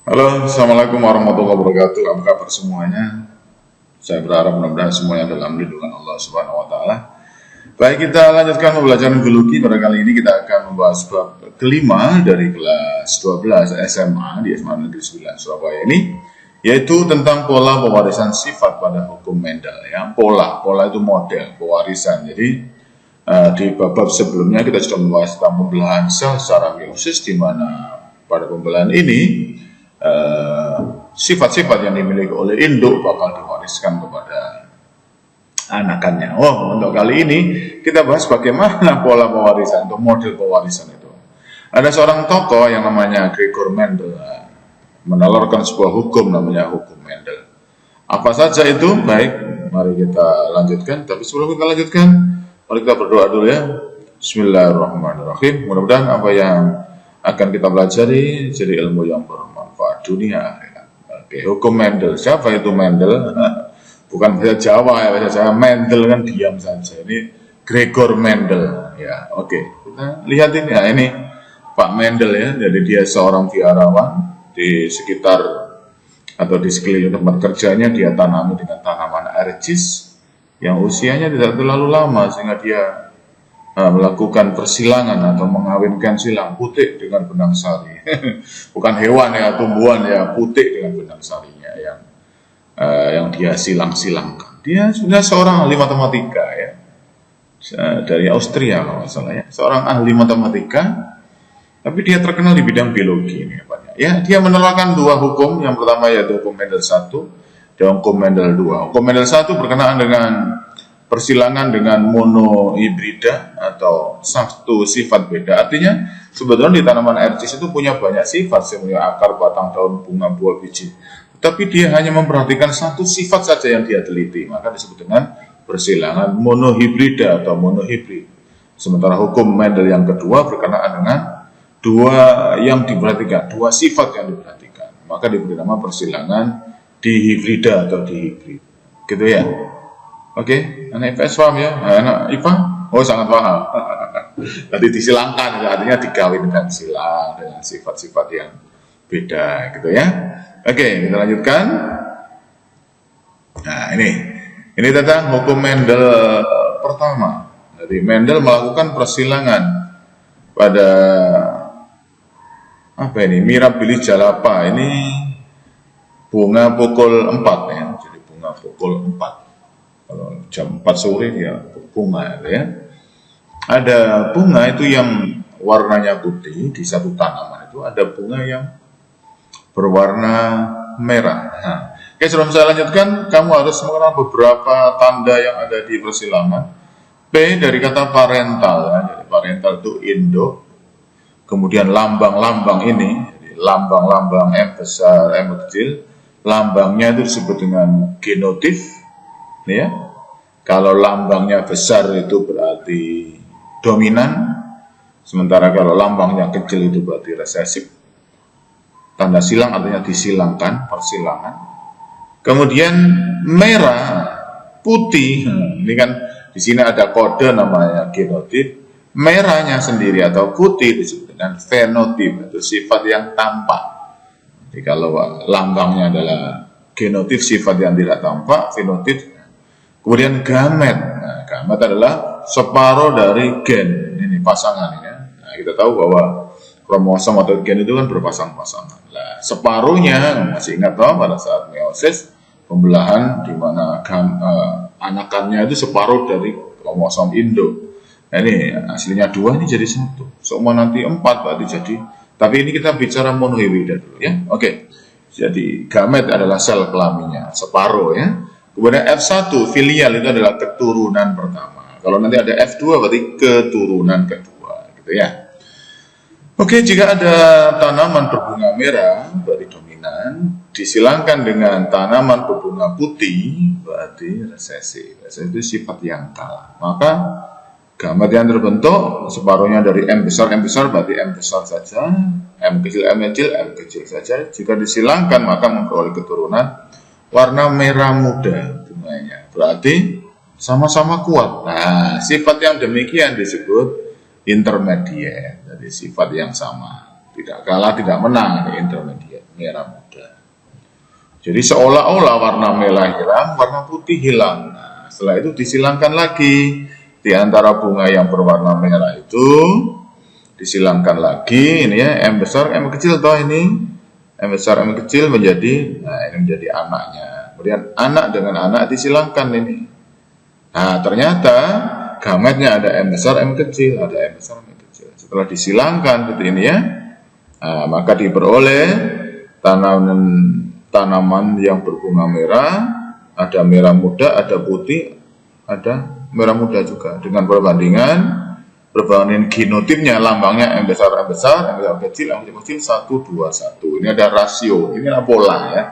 Halo, Assalamualaikum warahmatullahi wabarakatuh. Apa kabar semuanya? Saya berharap mudah-mudahan semuanya dalam lindungan Allah Subhanahu wa Ta'ala. Baik, kita lanjutkan pembelajaran biologi. Pada kali ini kita akan membahas bab kelima dari kelas 12 SMA di SMA Negeri 9 Surabaya ini, yaitu tentang pola pewarisan sifat pada hukum Mendel. Ya, pola itu model pewarisan. Jadi di bab sebelumnya kita sudah membahas tentang pembelahan sel secara meiosis, di mana pada pembelahan ini sifat-sifat yang dimiliki oleh induk bakal diwariskan kepada anakannya. Untuk kali ini kita bahas bagaimana pola pewarisan atau model pewarisan itu. Ada seorang tokoh yang namanya Gregor Mendel menelurkan sebuah hukum namanya hukum Mendel. Apa saja itu? Baik, mari kita lanjutkan. Tapi sebelum kita lanjutkan, mari kita berdoa dulu ya. Bismillahirrahmanirrahim. Mudah-mudahan apa yang akan kita pelajari jadi ilmu yang bermanfaat dunia akhirat. Oke, hukum Mendel. Siapa itu Mendel? Bukan bahasa Jawa ya, bahasa Jawa. Mendel kan diam saja. Ini Gregor Mendel. Ya, oke. Kita lihat ini. Ya, ini Pak Mendel ya. Jadi dia seorang biarawan di sekitar atau di sekeliling tempat kerjanya. Dia tanami dengan tanaman ercis yang usianya tidak terlalu lama sehingga dia melakukan persilangan atau mengawinkan silang putik dengan benang sari. Bukan hewan ya, tumbuhan ya, putik dengan benang sarinya yang dia silang-silangkan. Dia sudah seorang ahli matematika ya, dari Austria kalau nggak salah ya, seorang ahli matematika, tapi dia terkenal di bidang biologi ini banyak. Ya, dia menerapkan dua hukum. Yang pertama yaitu hukum Mendel 1 dan hukum Mendel 2. Hukum Mendel 1 berkenaan dengan persilangan dengan monohibrida atau satu sifat beda. Artinya sebetulnya di tanaman ercis itu punya banyak sifat, seperti akar, batang, daun, bunga, buah, biji. Tapi dia hanya memperhatikan satu sifat saja yang dia teliti, maka disebut dengan persilangan monohibrida atau monohibrid. Sementara hukum Mendel yang kedua berkenaan dengan dua yang diperhatikan, dua sifat yang diperhatikan, maka diberi nama persilangan dihibrida atau dihibrid. Gitu ya. Oke, anak IPS paham ya? Anak IPA? Oh, sangat paham. Tadi disilangkan, artinya dikawinkan silang dengan sifat-sifat yang beda, gitu ya. Oke, kita lanjutkan. Nah, ini tentang hukum Mendel pertama. Jadi Mendel melakukan persilangan pada Mirabilis jalapa. Ini bunga pukul 4 ya. Jadi bunga pukul 4. Kalau jam 4 sore dia bunga ya. Ada bunga itu yang warnanya putih di satu tanaman itu, ada bunga yang berwarna merah. Nah, oke, sebelum saya lanjutkan, kamu harus mengenal beberapa tanda yang ada di persilangan. P dari kata parental ya. Jadi parental itu induk. Kemudian lambang-lambang ini, jadi lambang-lambang M besar, M kecil, lambangnya itu disebut dengan genotif. Ya, kalau lambangnya besar itu berarti dominan, sementara kalau lambangnya kecil itu berarti resesif. Tanda silang artinya disilangkan, persilangan. Kemudian merah, putih, ini kan di sini ada kode namanya genotif. Merahnya sendiri atau putih disebut dengan fenotip, itu sifat yang tampak. Jadi kalau lambangnya adalah genotif, sifat yang tidak tampak, fenotip. Kemudian gamet. Nah, gamet adalah separuh dari gen. Ini pasangan ya. Nah, kita tahu bahwa kromosom atau gen itu kan berpasang-pasangan. Nah, separuhnya masih ingat toh pada saat meiosis, pembelahan di mana anakannya itu separuh dari kromosom induk. Nah, ini hasilnya 2 ini jadi 1. Semua nanti 4 berarti jadi. Tapi ini kita bicara monohibrida dulu ya. Oke. Jadi gamet adalah sel kelaminnya, separuh ya. Kemudian F1, filial itu adalah keturunan pertama. Kalau nanti ada F2 berarti keturunan kedua, gitu ya. Oke, jika ada tanaman berbunga merah berarti dominan, disilangkan dengan tanaman berbunga putih berarti resesif. Resesif itu sifat yang kalah. Maka gamet yang terbentuk separuhnya dari M besar berarti M besar saja, M kecil saja. Jika disilangkan maka memperoleh keturunan warna merah muda bunganya, berarti sama-sama kuat. Nah, sifat yang demikian disebut intermediate. Jadi sifat yang sama, tidak kalah, tidak menang, intermediate. merah muda. Jadi seolah-olah warna merah hilang, warna putih hilang. Nah, setelah itu disilangkan lagi di antara bunga yang berwarna merah itu, disilangkan lagi ini ya, M besar M kecil toh ini, M besar M kecil menjadi, nah ini menjadi anaknya. Kemudian anak dengan anak disilangkan ini. Nah ternyata gametnya ada M besar M kecil, ada M besar M kecil. Setelah disilangkan seperti ini ya, nah, maka diperoleh tanaman yang berbunga merah, ada merah muda, ada putih, ada merah muda juga, dengan perbandingan genotipnya, lambangnya M besar M kecil 1, 2, 1. Ini ada rasio, ini adalah pola ya.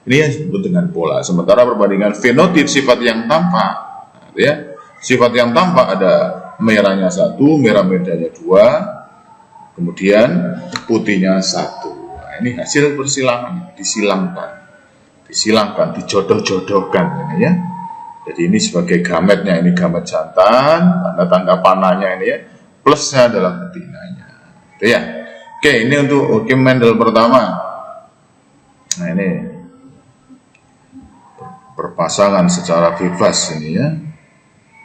Ini yang disebut dengan pola. Sementara perbandingan fenotip sifat yang tampak, ya, sifat yang tampak ada merahnya 1, merah mudanya 2, kemudian putihnya 1. Nah, ini hasil persilangan, disilangkan, dijodoh-jodohkan ini ya. Jadi ini sebagai gametnya, ini gamet jantan, tanda-tanda panahnya ini ya, plusnya adalah betinanya. Itu ya. Oke, ini untuk hukum Mendel pertama. Nah ini berpasangan secara bebas ini ya.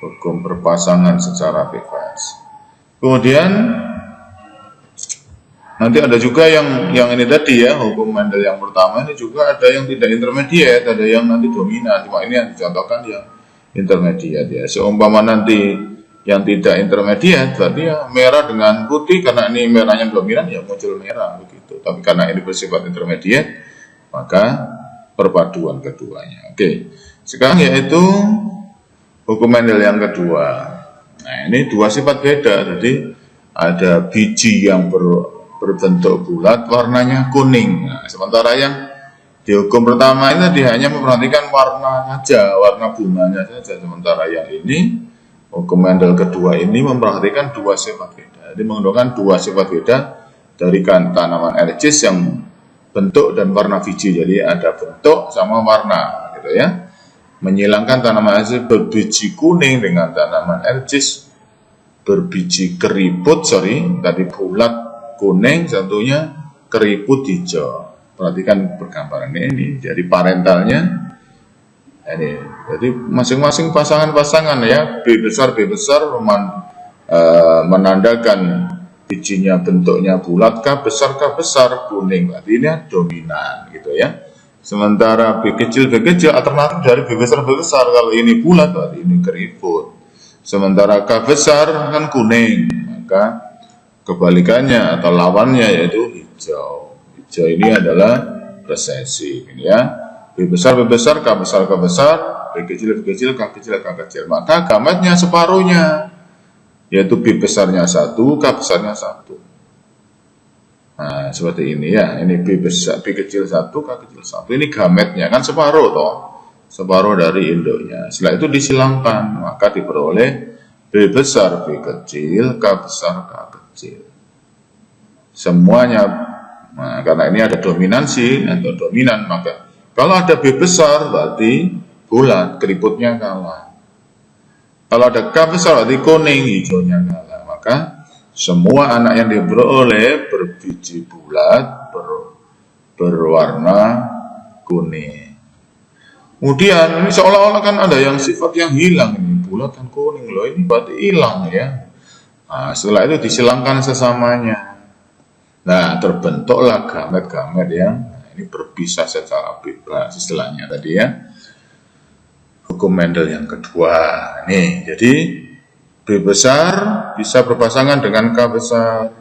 Hukum berpasangan secara bebas. Kemudian nanti ada juga yang ini tadi ya, hukum Mendel yang pertama ini juga ada yang tidak intermediate, ada yang nanti dominan. Cuma ini yang dicontohkan yang intermediate ya. Seumpama nanti yang tidak intermediate berarti ya merah dengan putih, karena ini merahnya dominan ya muncul merah begitu. Tapi karena ini bersifat intermediate maka perpaduan keduanya. Oke. Sekarang yaitu hukum Mendel yang kedua. Nah, ini dua sifat beda. Jadi ada biji yang berbentuk bulat, warnanya kuning. Nah, sementara yang di hukum pertama ini dia hanya memperhatikan warna saja, warna bunganya saja. Sementara yang ini, hukum Mendel kedua ini memperhatikan dua sifat beda. Jadi menggunakan dua sifat beda dari tanaman ercis yang bentuk dan warna biji. Jadi ada bentuk sama warna, gitu ya. Menyilangkan tanaman ercis berbiji kuning dengan tanaman ercis berbiji keriput, tadi bulat kuning, satunya keriput hijau. Perhatikan pergambaran ini. Jadi parentalnya ini. Jadi masing-masing pasangan-pasangan ya, B besar menandakan bijinya bentuknya bulat, K besar kuning. Berarti ini dominan gitu ya. Sementara B kecil alternatif dari B besar. Kalau ini bulat berarti ini keriput. Sementara K besar kan kuning, maka kebalikannya atau lawannya yaitu hijau. Hijau ini adalah resesi ini ya. B besar, K besar, B kecil, K kecil. Maka gametnya separuhnya, yaitu B besarnya 1, K besarnya 1. Nah, seperti ini ya. Ini B kecil 1, K kecil 1. Ini gametnya kan separuh toh. Separuh dari induknya. Setelah itu disilangkan, maka diperoleh B besar, B kecil, K besar, K kecil. Semuanya, nah, karena ini ada dominansi atau dominan, maka kalau ada B besar berarti bulat, keriputnya kalah. Kalau ada K besar berarti kuning, hijaunya kalah. Maka semua anak yang diperoleh berbiji bulat, berwarna kuning. Kemudian ini seolah-olah kan ada yang sifat yang hilang, ini bulat dan kuning loh, ini berarti hilang ya. Nah, setelah itu disilangkan sesamanya. Nah, terbentuklah gamet-gamet yang ini berpisah secara bebas istilahnya tadi ya. Hukum Mendel yang kedua. Nih, jadi B besar bisa berpasangan dengan K besar,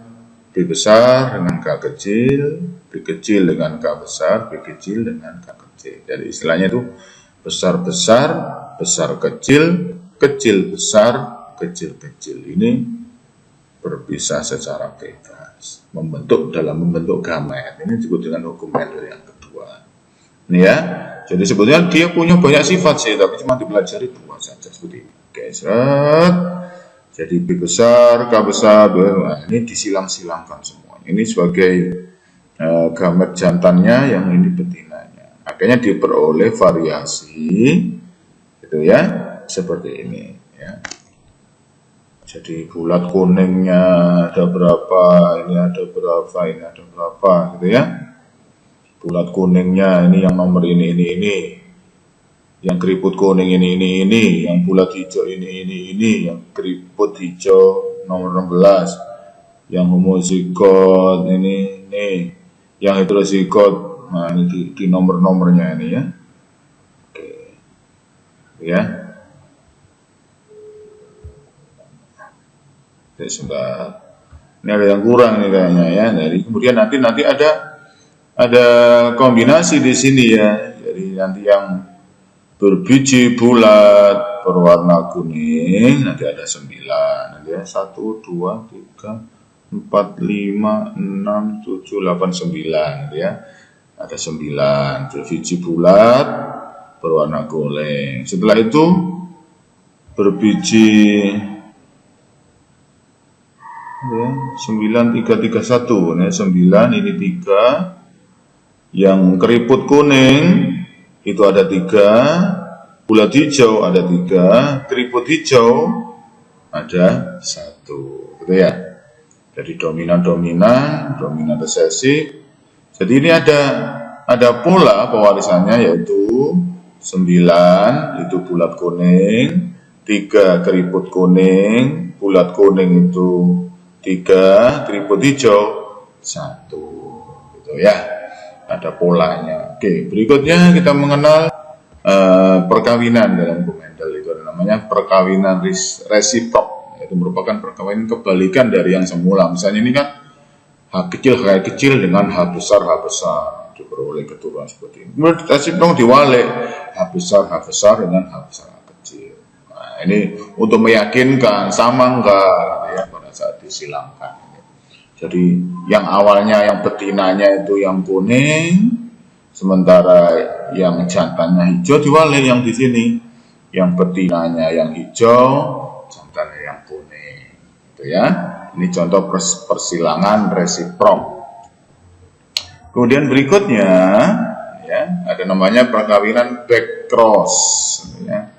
B besar dengan K kecil, B kecil dengan K besar, B kecil dengan K kecil. Jadi istilahnya itu besar-besar, besar-kecil, kecil-besar, kecil-kecil. Ini berpisah secara bebas, dalam membentuk gamet. Ini disebut dengan hukum Mendel yang kedua. Ini ya. Jadi sebetulnya dia punya banyak sifat sih, tapi cuma dipelajari dua saja seperti ini. Oke, seret. Jadi B besar, K besar, nah, ini disilang-silangkan semua. Ini sebagai gamet jantannya, yang ini betinanya. Akhirnya diperoleh variasi, gitu ya, seperti ini. Ya. Jadi bulat kuningnya ada berapa, ini ada berapa, ini ada berapa, gitu ya. Bulat kuningnya ini yang nomor ini, yang keriput kuning ini, yang bulat hijau ini, yang keriput hijau nomor 16, yang homozigot ini, yang heterozigot. Nah, ini di nomor-nomornya ini ya. Oke. Ya. Sebentar. Ini ada yang kurang nih kayaknya ya. Jadi kemudian nanti ada kombinasi di sini ya. Jadi nanti yang berbiji bulat berwarna kuning nanti ada 9. Nanti ya 1 2 3 4 5 6 7 8 9 ya. Ada 9 berbiji bulat berwarna kuning. Setelah itu berbiji ya, 9 3 3 1 ya, 9 ini 3. Yang keriput kuning itu ada 3, bulat hijau ada 3, keriput hijau ada 1, gitu ya. Jadi dominan resesi. Jadi ini ada pola pewarisannya, yaitu 9 itu bulat kuning, 3 keriput kuning, bulat kuning itu 3, keriput hijau 1, gitu ya. Ada polanya. Oke, berikutnya kita mengenal perkawinan dalam hukum Mendel. Itu namanya perkawinan resiprok. Itu merupakan perkawinan kebalikan dari yang semula. Misalnya ini kan H kecil dengan H besar diperoleh keturunan seperti ini. Kemudian resiprok diwalik H besar dengan H besar H kecil. Nah, ini untuk meyakinkan sama enggak ya pada saat disilangkan. Jadi yang awalnya yang betinanya itu yang kuning, sementara yang jantannya hijau diwalik yang di sini. Yang betinanya yang hijau, jantannya yang kuning. Gitu ya. Ini contoh persilangan resiprok. Kemudian berikutnya ya, ada namanya perkawinan back cross ya.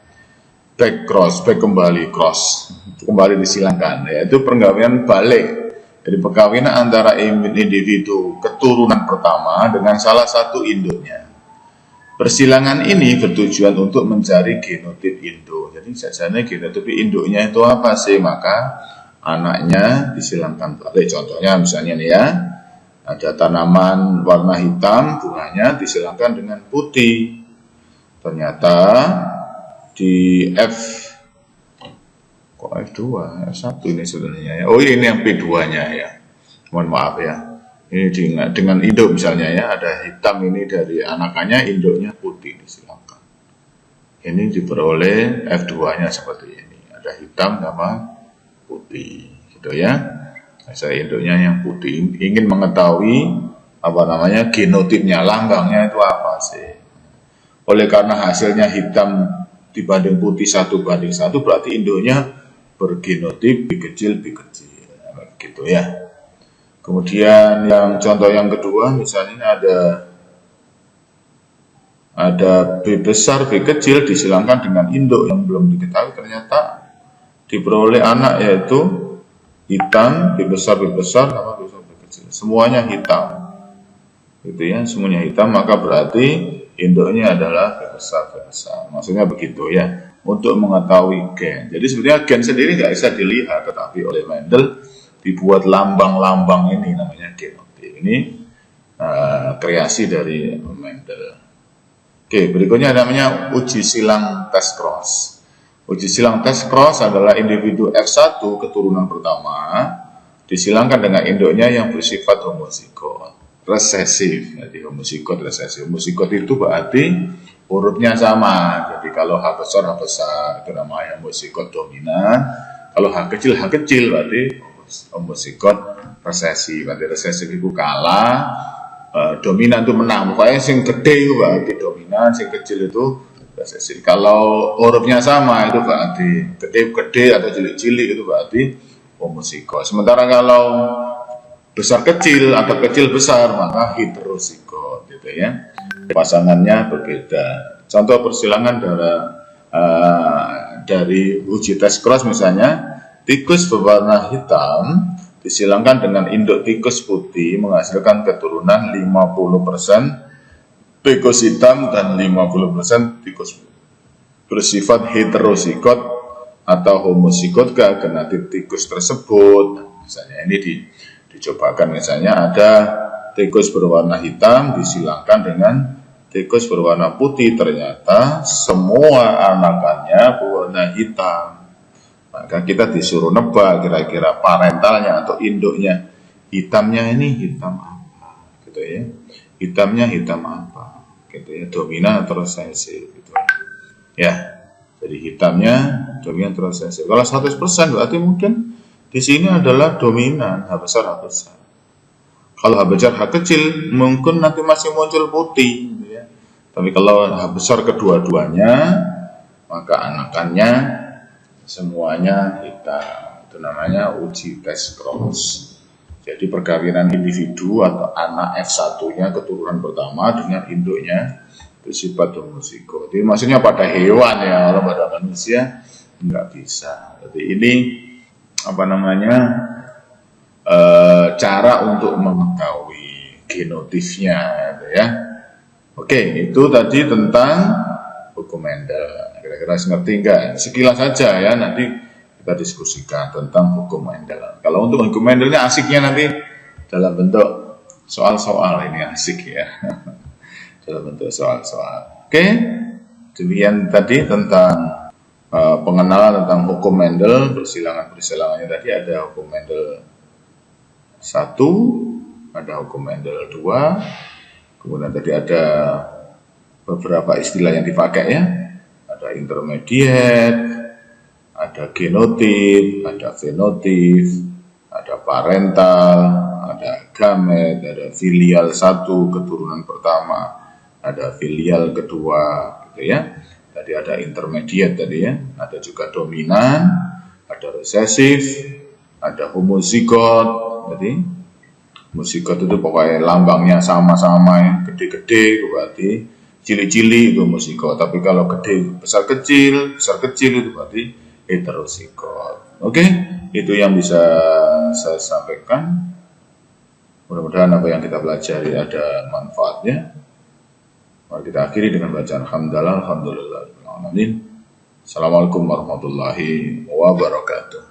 Back kembali cross. Kembali disilangkan, yaitu perkawinan balik. Jadi perkawinan antara individu keturunan pertama dengan salah satu induknya. Persilangan ini bertujuan untuk mencari genotip induk. Jadi sajane genotip induknya itu apa sih? Maka anaknya disilangkan balik. Contohnya misalnya nih ya, ada tanaman warna hitam, bunganya disilangkan dengan putih. Ternyata di kok F2, F1 ini sebenarnya ya. Oh ini yang P2-nya ya. Mohon maaf ya. Ini dengan induk misalnya ya, ada hitam ini dari anakannya, induknya putih disilangkan. Ini diperoleh F2-nya seperti ini. Ada hitam sama putih gitu ya. Saya induknya yang putih. Ingin mengetahui apa namanya genotipnya, lambangnya itu apa sih. Oleh karena hasilnya hitam dibanding putih 1:1, berarti induknya bergenotip B kecil gitu ya. Kemudian yang contoh yang kedua, misalnya ada B besar B kecil disilangkan dengan induk yang belum diketahui, ternyata diperoleh anak yaitu hitam B besar sama B besar B kecil, semuanya hitam gitu ya, semuanya hitam, maka berarti induknya adalah B besar. Maksudnya begitu ya, untuk mengetahui gen. Jadi sebenarnya gen sendiri nggak bisa dilihat, tetapi oleh Mendel dibuat lambang-lambang ini namanya genotip. Ini kreasi dari Mendel. Oke, berikutnya namanya uji silang test cross. Uji silang test cross adalah individu F1 keturunan pertama disilangkan dengan induknya yang bersifat homozigot resesif. Jadi homozigot resesif. Homozigot itu berarti hurufnya sama. Jadi kalau H besar itu namanya homozigot dominan. Kalau H kecil berarti homozigot resesif. Berarti resesif itu kalah, dominan itu menang. Pokoknya yang gede itu berarti dominan, yang kecil itu resesif. Kalau hurufnya sama itu berarti gede atau cilik-cilik itu berarti homozigot. Sementara kalau besar kecil atau kecil besar maka heterozigot gitu ya. Pasangannya berbeda. Contoh persilangan dari uji test cross misalnya, tikus berwarna hitam disilangkan dengan induk tikus putih menghasilkan keturunan 50% tikus hitam dan 50% tikus bersifat heterozigot atau homozigot ke genetik tikus tersebut. Misalnya ini dicobakan, misalnya ada tikus berwarna hitam disilangkan dengan tikus berwarna putih, ternyata semua anakannya berwarna hitam. Maka kita disuruh nebak kira-kira parentalnya atau induknya, hitamnya ini hitam apa, gitu ya. Hitamnya hitam apa, gitu ya, dominan atau resesif, gitu ya. Jadi hitamnya dominan atau resesif. Kalau 100% berarti mungkin di sini adalah dominan H besar H besar. Kalau H besar H kecil mungkin nanti masih muncul putih, gitu ya. Tapi kalau H besar kedua-duanya, maka anakannya semuanya hitam. Itu namanya uji tes cross. Jadi perkawinan individu atau anak F1-nya keturunan pertama dengan induknya bersifat homozigot. Jadi maksudnya pada hewan ya, kalau pada manusia nggak bisa. Jadi ini apa namanya cara untuk mengetahui genotipnya, gitu ya. Oke, itu tadi tentang hukum Mendel. Kira-kira ngerti nggak? Sekilas saja ya, nanti kita diskusikan tentang hukum Mendel. Kalau untuk hukum Mendelnya asiknya nanti dalam bentuk soal-soal, ini asik ya. Dalam bentuk soal-soal. Oke, demikian tadi tentang pengenalan tentang hukum Mendel. Persilangan-persilangannya tadi ada hukum Mendel 1, ada hukum Mendel 2, kemudian tadi ada beberapa istilah yang dipakai ya. Ada intermediate, ada genotip, ada fenotip, ada parental, ada gamet, ada filial 1 keturunan pertama, ada filial kedua, gitu ya. Tadi ada intermediate tadi ya, ada juga dominan, ada resesif, ada homozigot. Jadi homozigot itu pokoknya lambangnya sama-sama ya, gede-gede berarti cilik-cilik itu homozigot. Tapi kalau gede besar kecil itu berarti heterozigot. Oke, itu yang bisa saya sampaikan. Mudah-mudahan apa yang kita pelajari ada manfaatnya. Mari kita akhiri dengan bacaan hamdalah, alhamdulillah. Assalamualaikum warahmatullahi wabarakatuh.